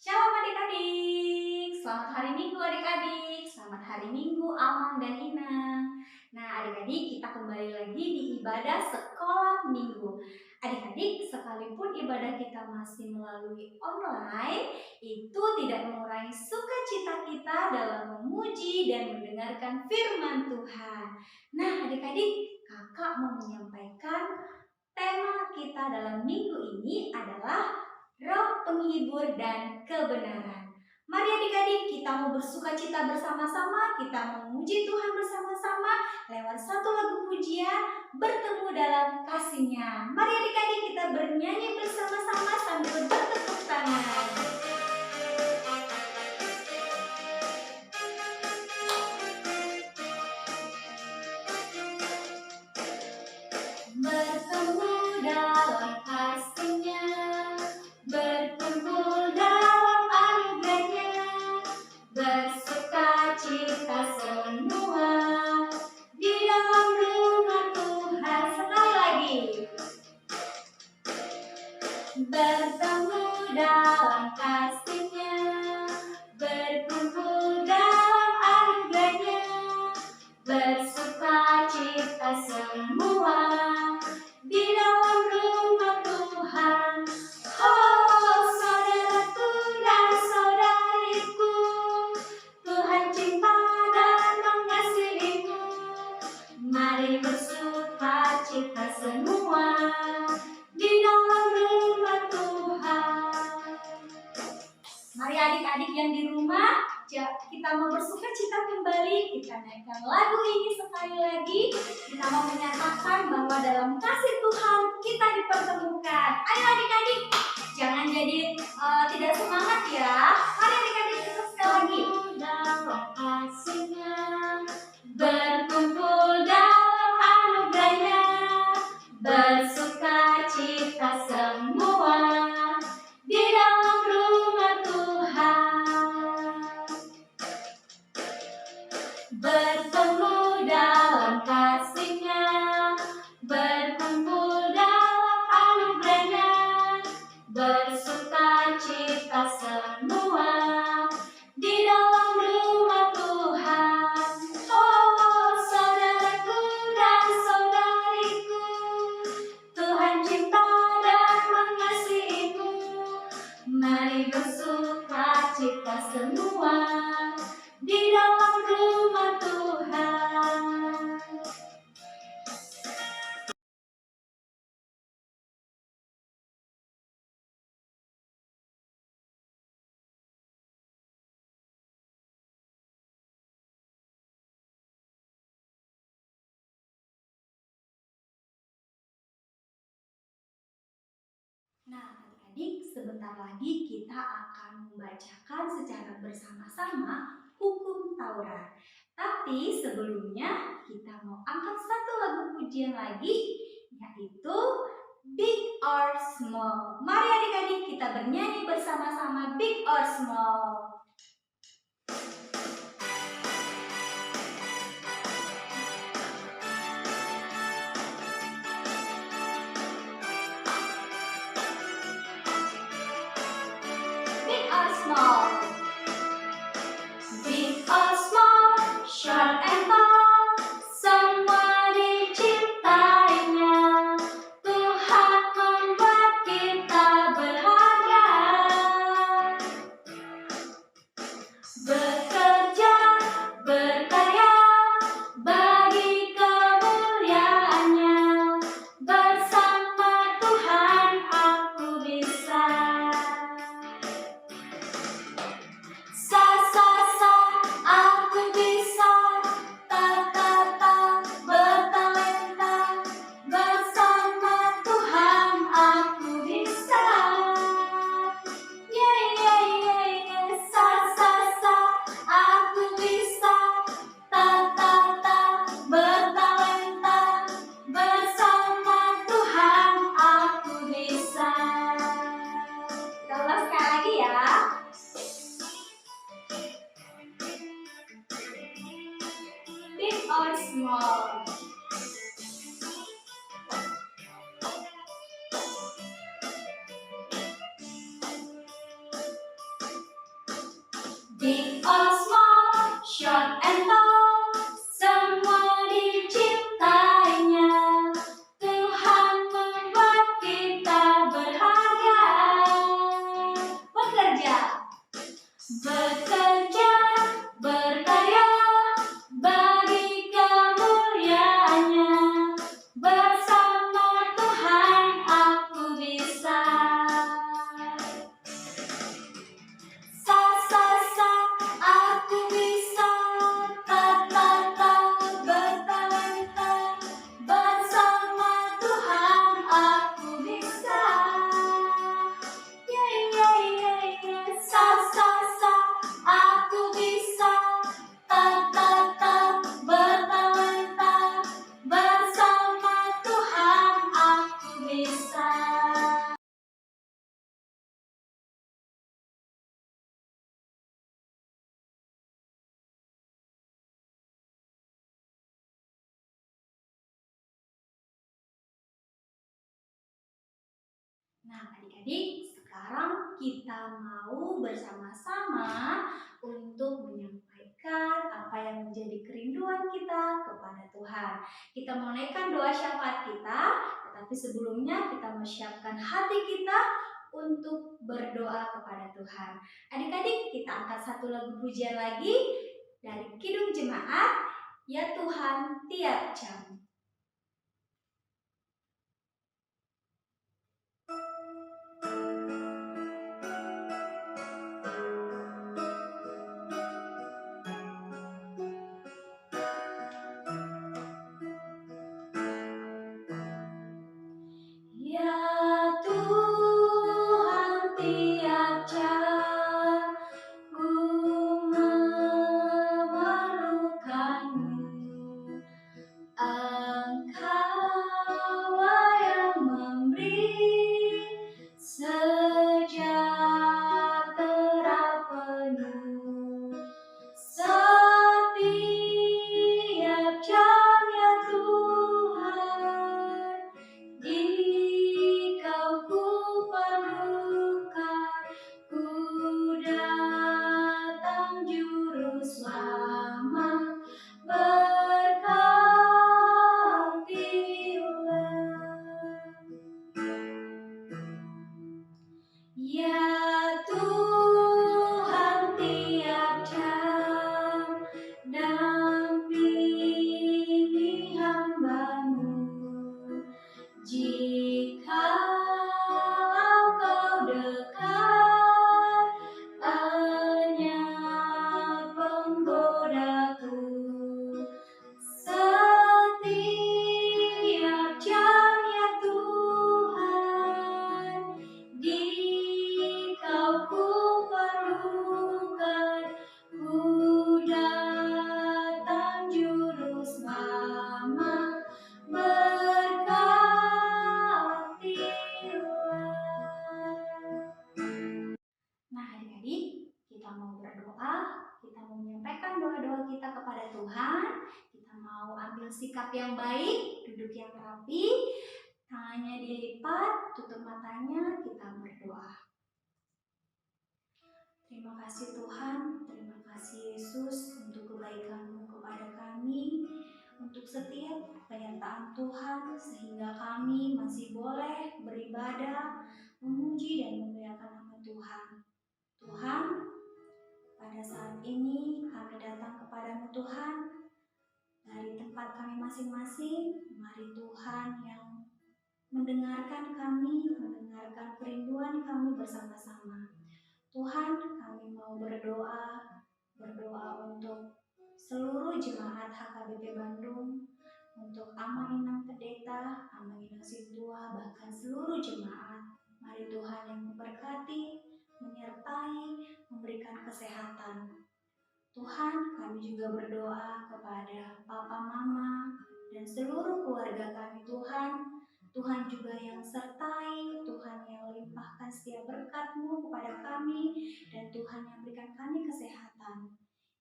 Shalom adik-adik, selamat hari Minggu adik-adik, selamat hari Minggu Amang dan Inang. Nah adik-adik, kita kembali lagi di ibadah sekolah minggu. Adik-adik, sekalipun ibadah kita masih melalui online, itu tidak mengurangi sukacita kita dalam memuji dan mendengarkan firman Tuhan. Nah adik-adik, kakak mau menyampaikan tema kita dalam minggu ini adalah Roh penghibur dan kebenaran. Mari adik-adik kita mau bersukacita bersama-sama, kita memuji Tuhan bersama-sama lewat satu lagu pujian, bertemu dalam kasih-Nya. Mari adik-adik kita bernyanyi bersama-sama sambil bertepuk tangan. Bertemu dalam kasih-Nya, berkumpul dalam anugerah-Nya, bersukacita semua di dalam rumah Tuhan. Sekali lagi. Bertemu dalam kasih-Nya, berkumpul dalam anugerah-Nya, bersukacita semua di dalam rumah Tuhan. Oh saudaraku dan saudariku, Tuhan cinta dan mengasihimu. Mari bersukacita semua di dalam rumah Tuhan. Mari adik-adik yang di rumah, kita mau bersukacita kembali. Kita naikkan lagu ini sekali lagi. Kita mau menyatakan bahwa dalam kasih Tuhan kita dipertemukan. Ayo adik-adik, jangan jadi tidak semangat ya. Mari adik-adik kita sekali lagi. Dalam kasih-Nya, berkumpul dalam anugerah-Nya, bersukacita semua di dalam rumah Tuhan. Bertemu dalam kasih-Nya, berkumpul dalam anugerah-Nya, bersukacita semua di dalam rumah Tuhan. Oh saudaraku dan saudariku, Tuhan cinta dan mengasihimu. Mari bersukacita semua di dalam rumah Tuhan. Nah, adik-adik, sebentar lagi kita akan membacakan secara bersama-sama hukum Taurat. Tapi sebelumnya kita mau angkat satu lagu pujian lagi, yaitu Big or Small. Mari adik-adik kita bernyanyi bersama-sama Big or Small. Big or small, big or small, short and tall, semua diciptainya. Tuhan membuat kita berharga, bekerja, berkarya bagi kemuliaan-Nya. Bersama Tuhan aku bisa. Sa sa sa, aku bisa. Ta ta ta, bertalenta. Bersama Tuhan aku bisa. Yeah yeah yeah yeah, sa sa sa, aku bisa. Ta ta ta, bertalenta. Bersama Tuhan aku bisa. Kita ulang sekali lagi ya. Big or small. Nah, adik-adik, sekarang kita mau bersama-sama untuk menyampaikan apa yang menjadi kerinduan kita kepada Tuhan. Kita mau naikkan doa syafaat kita, tetapi sebelumnya kita menyiapkan hati kita untuk berdoa kepada Tuhan. Adik-adik, kita angkat satu lagu pujian lagi dari Kidung Jemaat, Ya Tuhan Tiap Jam. Ya Tuhan tiap jam ku memerlukan-Mu, Engkaulah yang memberi sejahtera penuh setiap jam, ya Tuhan. Dikau ku perlukan, ku datang juru selamat, berkatilah. Ya Tuhan tiap jam dampingi hamba-Mu. Jikalau Kau dekat, enyah penggodaku. Setiap jam, ya Tuhan, Dikau ku perlukan, ku datang juru selamat, berkatilah. Nah, adik-adik, kita mau berdoa, kita mau menyampaikan doa-doa kita kepada Tuhan, kita mau ambil sikap yang baik, duduk yang rapi, tangannya dilipat, tutup matanya, kita berdoa. Terima kasih Tuhan, terima kasih Yesus untuk kebaikan-Mu kepada kami, untuk setiap penyertaan Tuhan, sehingga kami masih boleh beribadah, memuji dan memuliakan nama Tuhan. Tuhan, pada saat ini kami datang kepadamu Tuhan, dari tempat kami masing-masing, mari Tuhan yang mendengarkan kami, mendengarkan kerinduan kami bersama-sama. Tuhan, kami mau berdoa untuk seluruh jemaat HKBP Bandung, untuk Amang Inang Pendeta, Amang Inang Sintua, bahkan seluruh jemaat. Mari Tuhan yang memberkati, menyertai, memberikan kesehatan. Tuhan, kami juga berdoa kepada Papa, Mama, dan seluruh keluarga kami Tuhan. Tuhan juga yang sertai, Tuhan yang limpahkan setiap berkat-Mu kepada kami, dan Tuhan yang berikan kami kesehatan.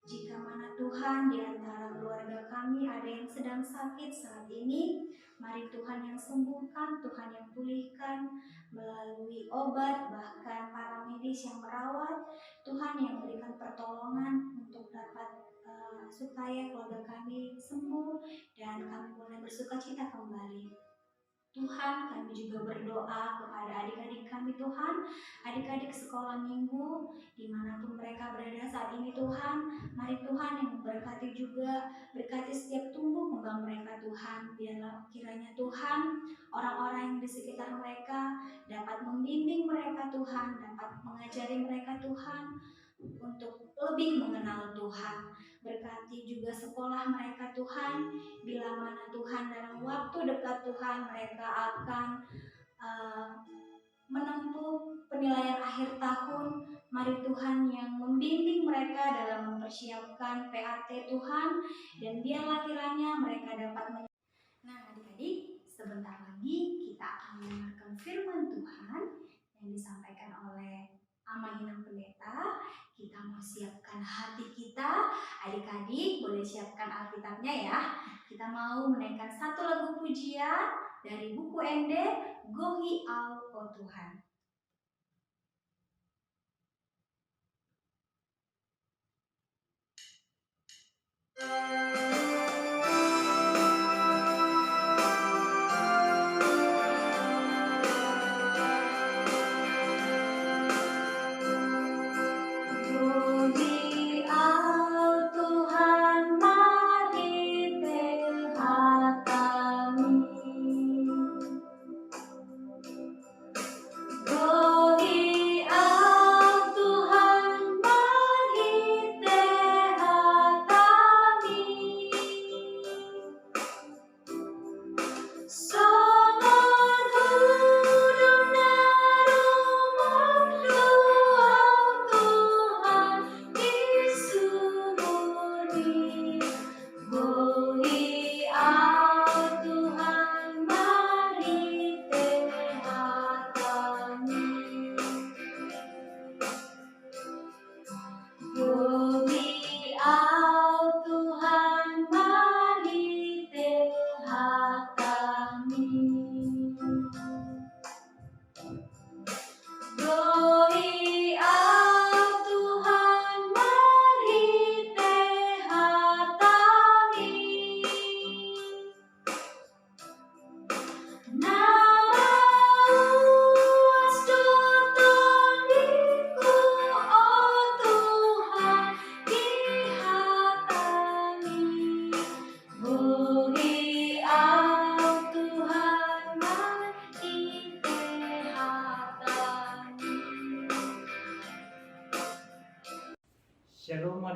Jika mana Tuhan di antara keluarga kami ada yang sedang sakit saat ini, mari Tuhan yang sembuhkan, Tuhan yang pulihkan melalui obat, bahkan para medis yang merawat, Tuhan yang berikan pertolongan untuk dapat supaya keluarga kami sembuh dan kami boleh bersukacita kembali. Tuhan, kami juga berdoa kepada adik-adik kami Tuhan, adik-adik sekolah minggu, dimanapun mereka berada saat ini Tuhan, mari Tuhan yang memberkati juga, berkati setiap tumbuh kembang mereka Tuhan, biarlah kiranya Tuhan, orang-orang yang di sekitar mereka dapat membimbing mereka Tuhan, dapat mengajari mereka Tuhan, untuk lebih mengenal Tuhan. Berkati juga sekolah mereka Tuhan, bila mana Tuhan dalam waktu dekat Tuhan mereka akan menempuh penilaian akhir tahun. Mari Tuhan yang membimbing mereka dalam mempersiapkan PAT Tuhan, dan biarlah kiranya mereka dapat Nah, adik-adik, sebentar lagi kita akan mendengarkan firman Tuhan yang disampaikan oleh Amang Inang Pendeta. Kita mau siapkan hati kita. Adik-adik boleh siapkan Alkitabnya ya. Kita mau menaikkan satu lagu pujian dari buku ND, Gohi Au, oh Tuhan.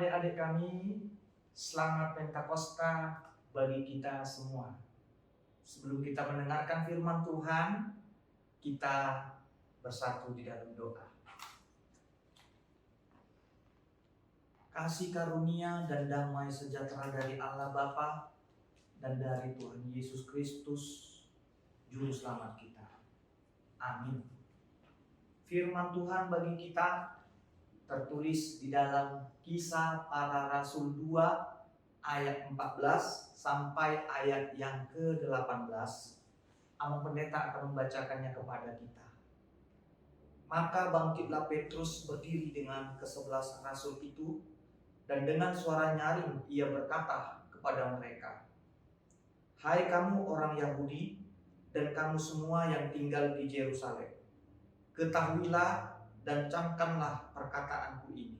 adik-adik kami, selamat Pentakosta bagi kita semua. Sebelum kita mendengarkan firman Tuhan, kita bersatu di dalam doa. Kasih karunia dan damai sejahtera dari Allah Bapa dan dari Tuhan Yesus Kristus, Juru Selamat kita. Amin. Firman Tuhan bagi kita tertulis di dalam Kisah Para Rasul 2 ayat 14 sampai ayat yang ke-18. Amang Pendeta akan membacakannya kepada kita. Maka bangkitlah Petrus berdiri dengan ke-11 rasul itu, dan dengan suara nyaring ia berkata kepada mereka, "Hai kamu orang Yahudi dan kamu semua yang tinggal di Yerusalem, ketahuilah dan camkanlah perkataanku ini.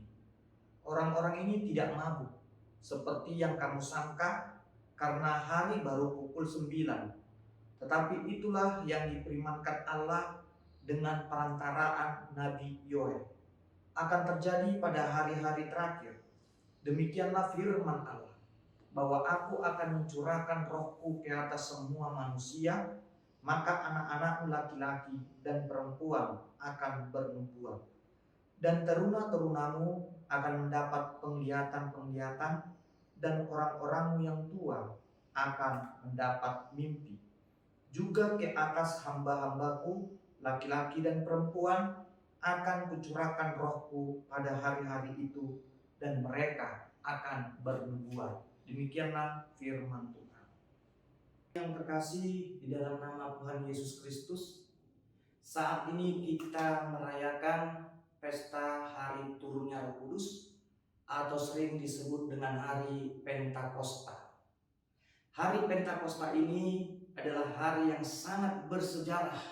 Orang-orang ini tidak mabuk seperti yang kamu sangka, karena hari baru pukul 9. Tetapi itulah yang difirmankan Allah dengan perantaraan Nabi Yoel akan terjadi pada hari-hari terakhir. Demikianlah firman Allah, bahwa aku akan mencurahkan rohku ke atas semua manusia, maka anak-anakmu laki-laki dan perempuan akan bernubuat, dan teruna-terunamu akan mendapat penglihatan-penglihatan, dan orang-orangmu yang tua akan mendapat mimpi. Juga ke atas hamba-hambaku laki-laki dan perempuan akan kucurahkan rohku pada hari-hari itu, dan mereka akan bernubuat." Demikianlah firman Tuhan. Yang terkasih di dalam nama Tuhan Yesus Kristus, saat ini kita merayakan pesta hari turunnya Roh Kudus atau sering disebut dengan hari Pentakosta. Hari Pentakosta ini adalah hari yang sangat bersejarah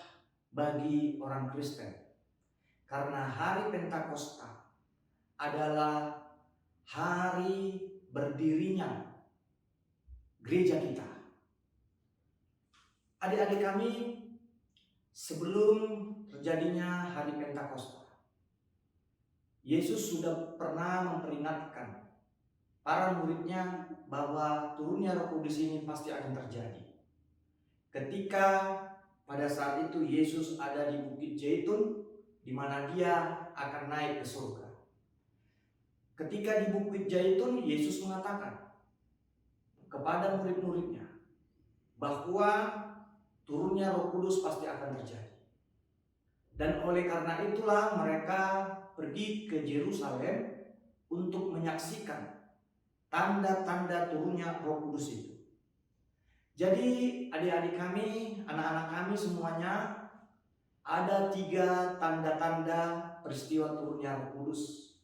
bagi orang Kristen, karena hari Pentakosta adalah hari berdirinya gereja kita. Adik-adik kami, sebelum terjadinya hari Pentakosta, Yesus sudah pernah memperingatkan para muridnya bahwa turunnya Roh Kudus ini pasti akan terjadi. Ketika pada saat itu Yesus ada di Bukit Zaitun, di mana dia akan naik ke surga. Ketika di Bukit Zaitun, Yesus mengatakan kepada murid-muridnya bahwa turunnya Roh Kudus pasti akan terjadi. Dan oleh karena itulah mereka pergi ke Yerusalem untuk menyaksikan tanda-tanda turunnya Roh Kudus itu. Jadi adik-adik kami, anak-anak kami semuanya, ada 3 tanda-tanda peristiwa turunnya Roh Kudus,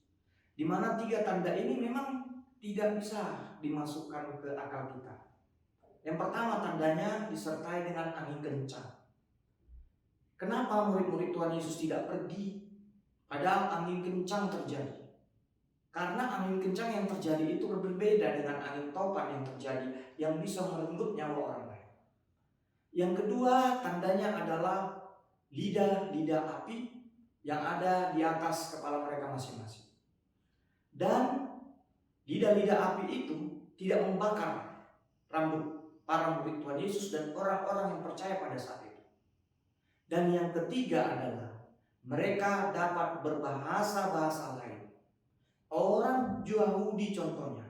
di mana 3 tanda ini memang tidak bisa dimasukkan ke akal kita. Yang pertama, tandanya disertai dengan angin kencang. Kenapa murid-murid Tuhan Yesus tidak pergi padahal angin kencang terjadi? Karena angin kencang yang terjadi itu berbeda dengan angin topan yang terjadi, yang bisa merenggut nyawa orang lain. Yang kedua, tandanya adalah lidah-lidah api yang ada di atas kepala mereka masing-masing. Dan lidah-lidah api itu tidak membakar rambut para murid Tuhan Yesus dan orang-orang yang percaya pada saat itu. Dan yang ketiga adalah mereka dapat berbahasa-bahasa lain. Orang Yahudi contohnya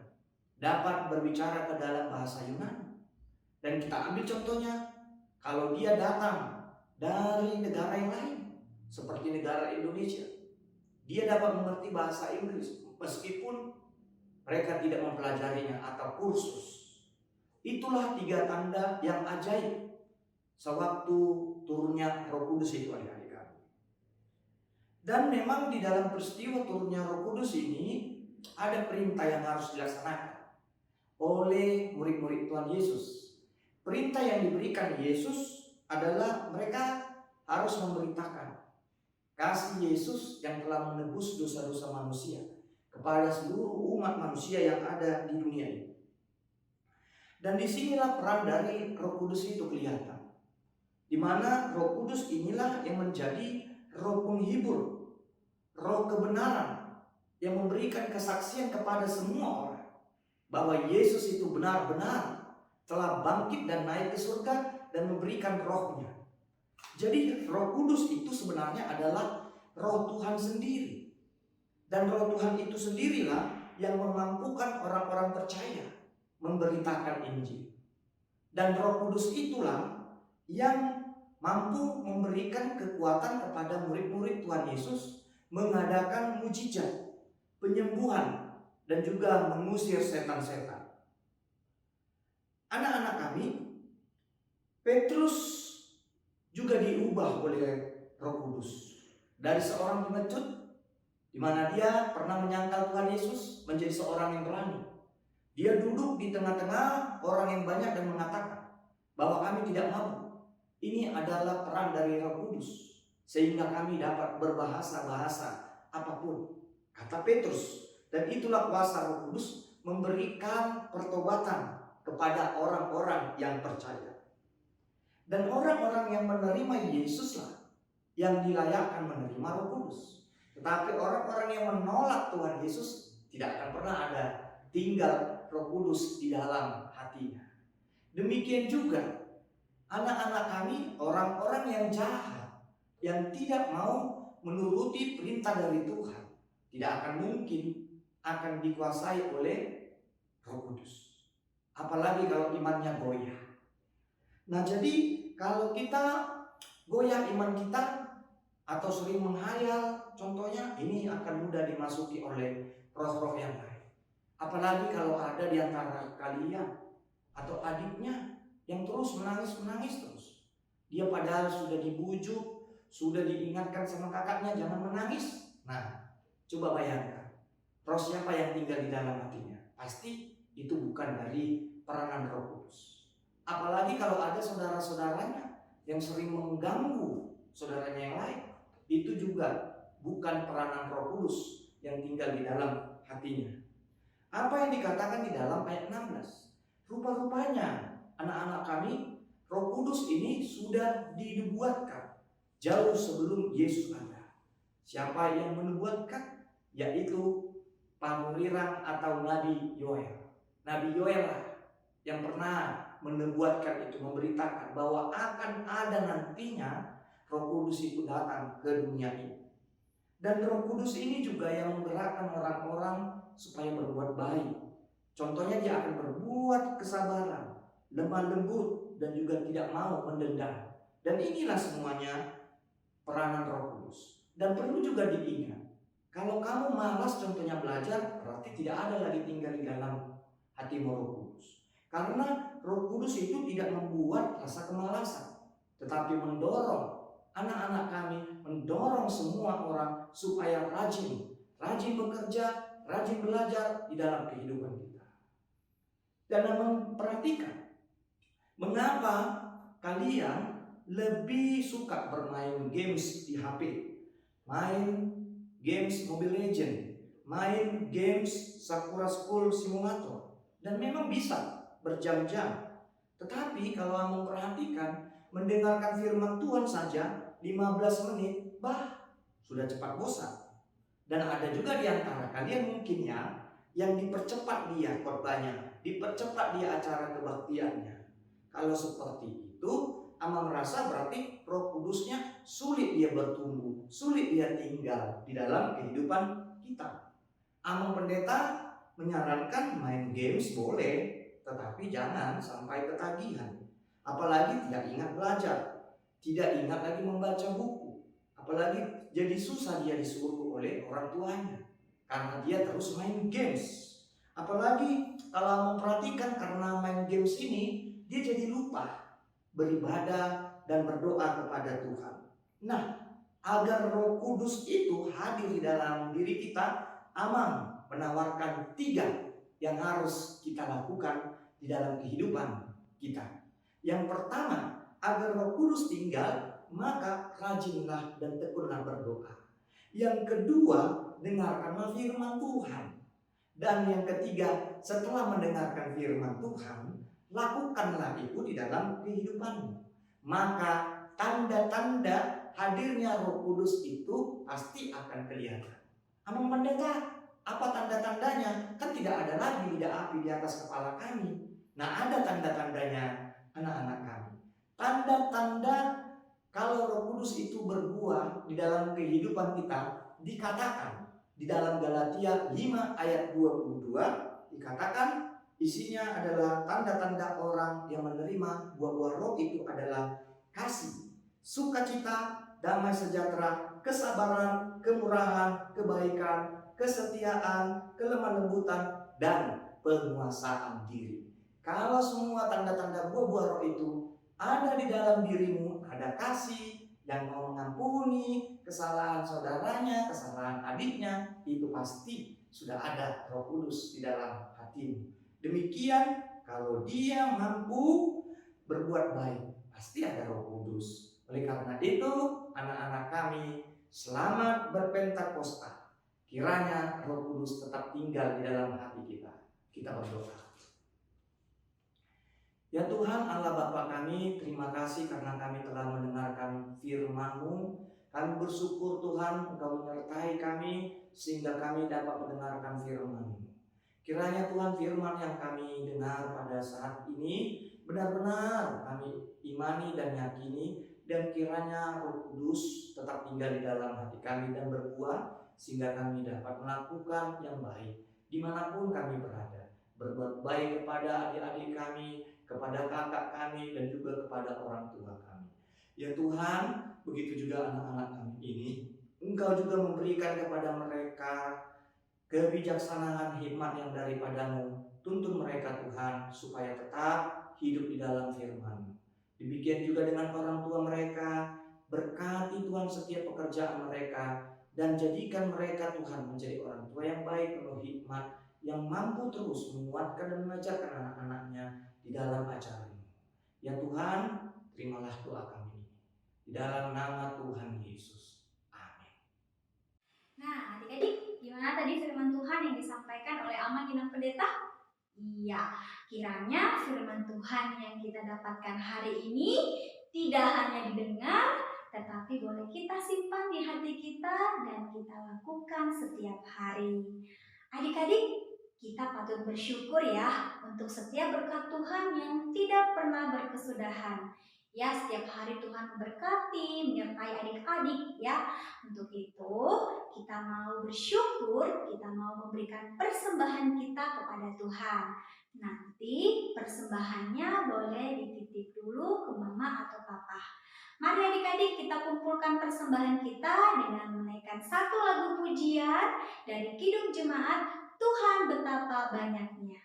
dapat berbicara ke dalam bahasa Yunani. Dan kita ambil contohnya, kalau dia datang dari negara yang lain seperti negara Indonesia, dia dapat mengerti bahasa Inggris meskipun mereka tidak mempelajarinya atau kursus. Itulah 3 tanda yang ajaib sewaktu turunnya Roh Kudus itu, adik-adik kami. Dan memang di dalam peristiwa turunnya Roh Kudus ini ada perintah yang harus dilaksanakan oleh murid-murid Tuhan Yesus. Perintah yang diberikan Yesus adalah mereka harus memberitakan kasih Yesus yang telah menebus dosa-dosa manusia kepada seluruh umat manusia yang ada di dunia ini. Dan disinilah peran dari Roh Kudus itu kelihatan, di mana Roh Kudus inilah yang menjadi roh penghibur, roh kebenaran yang memberikan kesaksian kepada semua orang bahwa Yesus itu benar-benar telah bangkit dan naik ke surga dan memberikan rohnya. Jadi Roh Kudus itu sebenarnya adalah roh Tuhan sendiri. Dan roh Tuhan itu sendirilah yang memampukan orang-orang percaya memberitakan Injil. Dan Roh Kudus itulah yang mampu memberikan kekuatan kepada murid-murid Tuhan Yesus mengadakan mujizat, penyembuhan, dan juga mengusir setan-setan. Anak-anak kami, Petrus juga diubah oleh Roh Kudus dari seorang pengecut, di mana dia pernah menyangkal Tuhan Yesus, menjadi seorang yang berani. Dia duduk di tengah-tengah orang yang banyak dan mengatakan bahwa kami tidak malu. Ini adalah peran dari Roh Kudus, sehingga kami dapat berbahasa-bahasa apapun, kata Petrus. Dan itulah kuasa Roh Kudus memberikan pertobatan kepada orang-orang yang percaya. Dan orang-orang yang menerima Yesuslah yang dilayakkan menerima Roh Kudus. Tetapi orang-orang yang menolak Tuhan Yesus tidak akan pernah ada tinggal Roh Kudus di dalam hatinya. Demikian juga anak-anak kami, orang-orang yang jahat, yang tidak mau menuruti perintah dari Tuhan, tidak akan mungkin akan dikuasai oleh Roh Kudus. Apalagi kalau imannya goyah. Nah, jadi kalau kita goyah iman kita atau sering menghayal, contohnya, ini akan mudah dimasuki oleh roh-roh yang lain. Apalagi kalau ada di antara kalian atau adiknya yang terus menangis terus. Dia padahal sudah dibujuk, sudah diingatkan sama kakaknya jangan menangis. Nah, coba bayangkan, roh siapa yang tinggal di dalam hatinya? Pasti itu bukan dari peranan Roh Kudus. Apalagi kalau ada saudara-saudaranya yang sering mengganggu saudaranya yang lain, itu juga bukan peranan Roh Kudus yang tinggal di dalam hatinya. Apa yang dikatakan di dalam ayat 16? Rupa-rupanya anak-anak kami, Roh Kudus ini sudah dinubuatkan jauh sebelum Yesus ada. Siapa yang menubuatkan? Yaitu Pangurirang atau Nabi Yoel. Nabi Yoel lah yang pernah menubuatkan itu, memberitakan bahwa akan ada nantinya Roh Kudus itu datang ke dunia ini. Dan Roh Kudus ini juga yang menggerakkan orang-orang supaya berbuat baik. Contohnya dia akan berbuat kesabaran, lemah lembut, dan juga tidak mau mendendam. Dan inilah semuanya peranan Roh Kudus. Dan perlu juga diingat, kalau kamu malas contohnya belajar, berarti tidak ada lagi tinggal di dalam hatimu Roh Kudus. Karena Roh Kudus itu tidak membuat rasa kemalasan, tetapi mendorong anak-anak kami, mendorong semua orang supaya rajin bekerja, rajin belajar di dalam kehidupan kita. Dan memperhatikan, mengapa kalian lebih suka bermain games di HP, main games Mobile Legends, main games Sakura School Simulator, dan memang bisa berjam-jam. Tetapi kalau memperhatikan, mendengarkan firman Tuhan saja 15 menit, sudah cepat bosan. Dan ada juga di antara kalian mungkin ya, yang dipercepat dia khotbahnya, dipercepat dia acara kebaktiannya. Kalau seperti itu, ama merasa berarti Roh Kudusnya sulit dia bertumbuh, sulit dia tinggal di dalam kehidupan kita. Ama pendeta menyarankan main games boleh, tetapi jangan sampai ketagihan. Apalagi tidak ingat belajar, tidak ingat lagi membaca buku. Apalagi jadi susah dia disuruh oleh orang tuanya, karena dia terus main games. Apalagi kalau memperhatikan, karena main games ini, dia jadi lupa beribadah dan berdoa kepada Tuhan. Nah, agar Roh Kudus itu hadir di dalam diri kita, Amang menawarkan 3 yang harus kita lakukan di dalam kehidupan kita. Yang pertama, agar Roh Kudus tinggal, maka rajinlah dan tekunlah berdoa. Yang kedua, dengarkanlah firman Tuhan. Dan yang ketiga, setelah mendengarkan firman Tuhan, lakukanlah itu di dalam kehidupanmu. Maka tanda-tanda hadirnya Roh Kudus itu pasti akan kelihatan. Amang pendeta, Apa tanda-tandanya? Kan tidak ada lagi lidah api di atas kepala kami. Nah, ada tanda-tandanya anak-anak kami. Tanda-tanda kalau Roh Kudus itu berbuah di dalam kehidupan kita, dikatakan di dalam Galatia 5 ayat 22, dikatakan isinya adalah tanda-tanda orang yang menerima buah-buah roh itu adalah kasih, sukacita, damai sejahtera, kesabaran, kemurahan, kebaikan, kesetiaan, kelemah lembutan, dan penguasaan diri. Kalau semua tanda-tanda buah-buah roh itu ada di dalam dirimu, ada kasih yang mau mengampuni kesalahan saudaranya, kesalahan adiknya, itu pasti sudah ada Roh Kudus di dalam hatimu. Demikian kalau dia mampu berbuat baik, pasti ada Roh Kudus. Oleh karena itu, anak-anak kami, selamat berpentakosta. Kiranya Roh Kudus tetap tinggal di dalam hati kita. Kita berdoa. Ya Tuhan Allah Bapa kami, terima kasih karena kami telah mendengarkan firman-Mu. Kami bersyukur Tuhan Engkau menyertai kami sehingga kami dapat mendengarkan firman-Mu. Kiranya Tuhan firman yang kami dengar pada saat ini benar-benar kami imani dan yakini, dan kiranya Roh Kudus tetap tinggal di dalam hati kami dan berbuah sehingga kami dapat melakukan yang baik dimanapun kami berada. Berbuat baik kepada adik-adik kami, kepada kakak kami, dan juga kepada orang tua kami. Ya Tuhan, begitu juga anak-anak kami ini, Engkau juga memberikan kepada mereka kebijaksanaan hikmat yang daripadamu. Tuntun mereka Tuhan, supaya tetap hidup di dalam firman. Demikian juga dengan orang tua mereka, berkati Tuhan setiap pekerjaan mereka, dan jadikan mereka Tuhan menjadi orang tua yang baik, penuh hikmat, yang mampu terus menguatkan dan mengajarkan anak-anaknya di dalam ajaran-Mu. Ya Tuhan, terimalah doa kami di dalam nama Tuhan Yesus. Amin. Nah, adik-adik, gimana tadi firman Tuhan yang disampaikan oleh Ama Ginang Pendeta? Iya, kiranya firman Tuhan yang kita dapatkan hari ini tidak hanya didengar, tetapi boleh kita simpan di hati kita dan kita lakukan setiap hari. Adik-adik, kita patut bersyukur ya untuk setiap berkat Tuhan yang tidak pernah berkesudahan. Ya, setiap hari Tuhan memberkati, menyertai adik-adik ya. Untuk itu, kita mau bersyukur, kita mau memberikan persembahan kita kepada Tuhan. Nanti persembahannya boleh dititip dulu ke mama atau papa. Mari adik-adik kita kumpulkan persembahan kita dengan menaikkan satu lagu pujian dari Kidung Jemaat, Tuhan Betapa Banyaknya.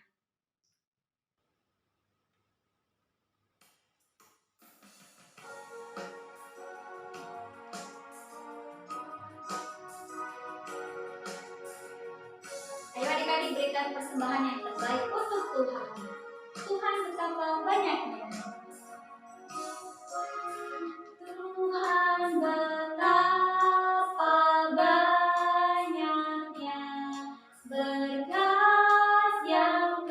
Ayo adik-adik berikan persembahan yang terbaik untuk Tuhan. Tuhan betapa banyaknya. Tuhan betapa banyaknya berkat yang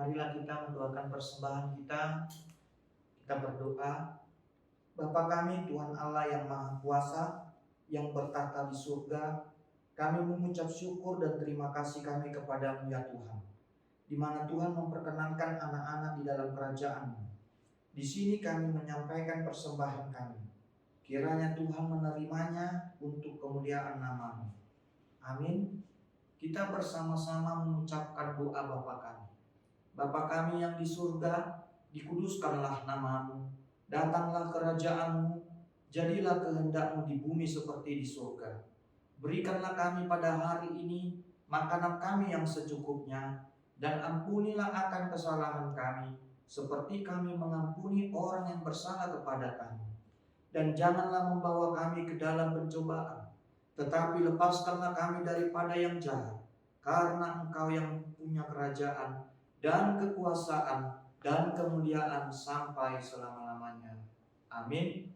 marilah kita mendoakan persembahan kita. Kita berdoa. Bapa kami, Tuhan Allah yang Maha Kuasa, yang bertata di surga, kami mengucap syukur dan terima kasih kami kepadamu ya Tuhan, di mana Tuhan memperkenankan anak-anak di dalam kerajaan-Mu. Di sini kami menyampaikan persembahan kami. Kiranya Tuhan menerimanya untuk kemuliaan nama-Mu. Amin. Kita bersama-sama mengucapkan doa Bapa kami. Bapa kami yang di surga, dikuduskanlah nama-Mu. Datanglah kerajaan-Mu, jadilah kehendak-Mu di bumi seperti di surga. Berikanlah kami pada hari ini makanan kami yang secukupnya, dan ampunilah akan kesalahan kami, seperti kami mengampuni orang yang bersalah kepada kami. Dan janganlah membawa kami ke dalam pencobaan, tetapi lepaskanlah kami daripada yang jahat, karena Engkau yang punya kerajaan dan kekuasaan dan kemuliaan sampai selama-lamanya. Amin.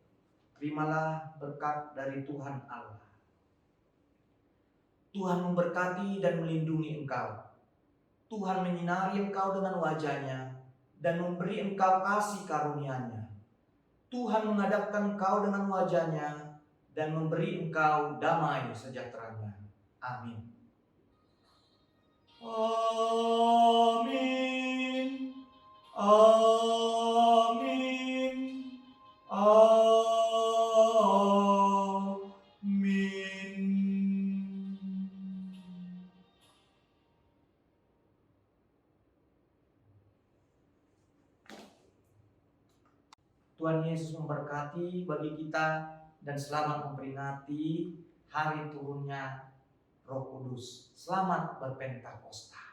Terimalah berkat dari Tuhan Allah. Tuhan memberkati dan melindungi engkau. Tuhan menyinari engkau dengan wajah-Nya dan memberi engkau kasih karunia-Nya. Tuhan menghadapkan engkau dengan wajah-Nya dan memberi engkau damai sejahtera-Nya. Amin. Amin. Amin. Amin. Tuhan Yesus memberkati bagi kita dan selamat memperingati hari turunnya Roh Kudus. Selamat berpentakosta.